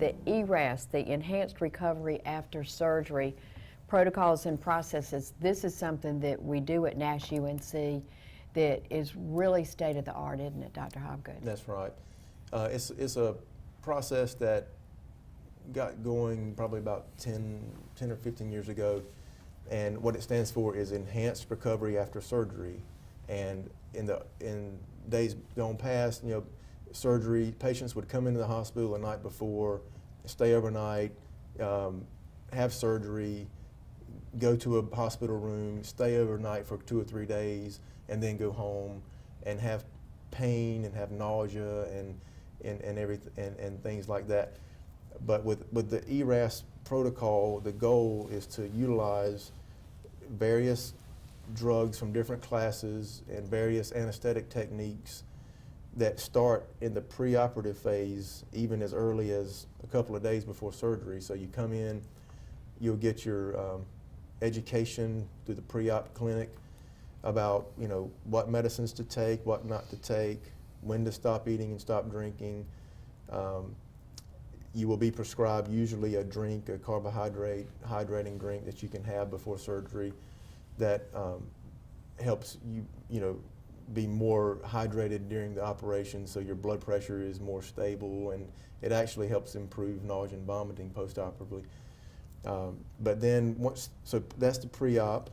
the ERAS, the Enhanced Recovery After Surgery protocols and processes, this is something that we do at Nash UNC that is really state of the art, isn't it, Dr. Hobgood? That's right. It's a process that got going probably about 10 or 15 years ago, and what it stands for is Enhanced Recovery After Surgery. And in days gone past, surgery patients would come into the hospital the night before, stay overnight, have surgery, go to a hospital room, stay overnight for 2 or 3 days, and then go home and have pain and have nausea and everything and things like that. But with the ERAS protocol, the goal is to utilize various drugs from different classes and various anesthetic techniques that start in the preoperative phase, even as early as a couple of days before surgery. So you come in, you'll get your education through the pre-op clinic about what medicines to take, what not to take, when to stop eating and stop drinking. You will be prescribed usually a drink, a hydrating drink that you can have before surgery that helps you, be more hydrated during the operation, so your blood pressure is more stable, and it actually helps improve nausea and vomiting post-operatively. But then so that's the pre-op.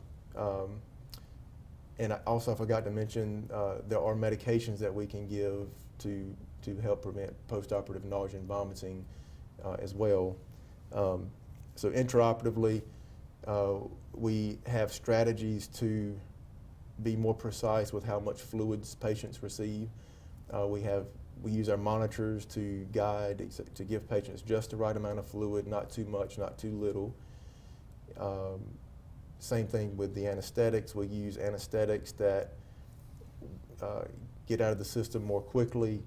And I forgot to mention, there are medications that we can give to help prevent post-operative nausea and vomiting as well. So intraoperatively, we have strategies to be more precise with how much fluids patients receive. We use our monitors to guide, to give patients just the right amount of fluid, not too much, not too little. Same thing with the anesthetics. We use anesthetics that get out of the system more quickly,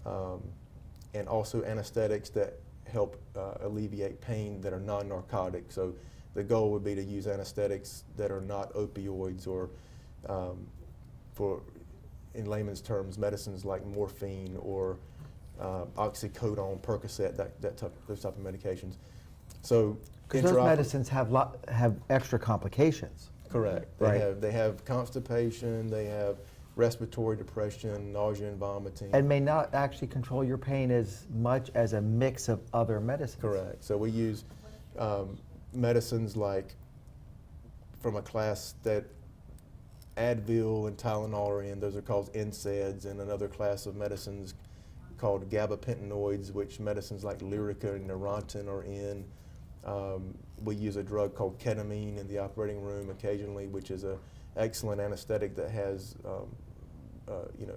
and also anesthetics that help alleviate pain that are non-narcotic. So the goal would be to use anesthetics that are not opioids or, for, in layman's terms, medicines like morphine or oxycodone, Percocet, those type of medications. So because those medicines have extra complications. Correct. They have constipation, they have respiratory depression, nausea and vomiting. And may not actually control your pain as much as a mix of other medicines. Correct. So we use medicines like, from a class that Advil and Tylenol are in, those are called NSAIDs, and another class of medicines called gabapentinoids, which medicines like Lyrica and Neurontin are in. We use a drug called ketamine in the operating room occasionally, which is an excellent anesthetic that has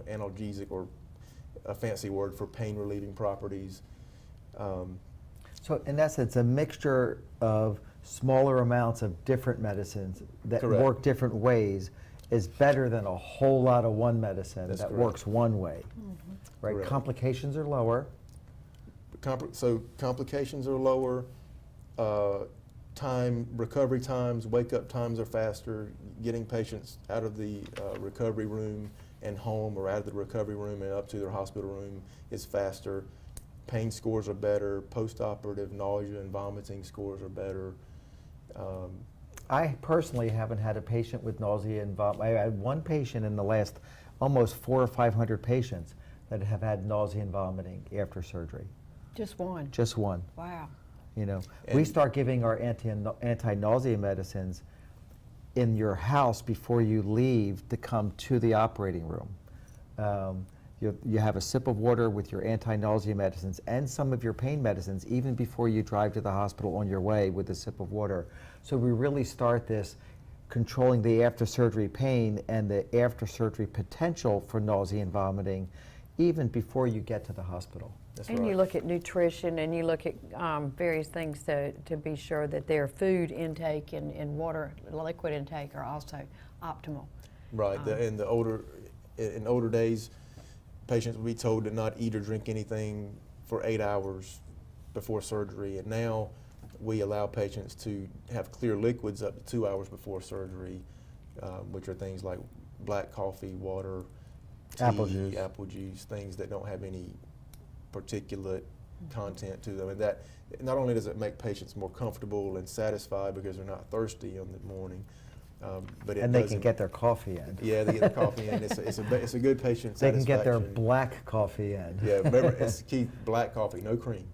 analgesic, or a fancy word for pain relieving properties. So in essence, a mixture of smaller amounts of different medicines that Correct. work different ways is better than a whole lot of one medicine That's that correct. works one way. Right? Correct. Complications are lower. So complications are lower. Recovery times, wake-up times are faster. Getting patients out of the recovery room and home, or out of the recovery room and up to their hospital room, is faster. Pain scores are better. Post-operative nausea and vomiting scores are better. I personally haven't had a patient with nausea and vomiting. I had one patient in the last almost 400 or 500 patients that have had nausea and vomiting after surgery. Just one? Just one. Wow. We start giving our anti-nausea medicines in your house before you leave to come to the operating room. You have a sip of water with your anti-nausea medicines and some of your pain medicines even before you drive to the hospital on your way with a sip of water. So we really start this controlling the after-surgery pain and the after-surgery potential for nausea and vomiting even before you get to the hospital. That's and right. You look at nutrition, and you look at various things to be sure that their food intake and water, liquid intake are also optimal. Right. In older days, patients would be told to not eat or drink anything for 8 hours before surgery, and now we allow patients to have clear liquids up to 2 hours before surgery, which are things like black coffee, water, tea, apple juice, things that don't have any particulate content to them, and that not only does it make patients more comfortable and satisfied because they're not thirsty in the morning, but it And they does can get their coffee in. Yeah, they get their coffee in. It's a good patient They can get their satisfaction. black coffee in. Yeah, remember, it's key, black coffee, no cream.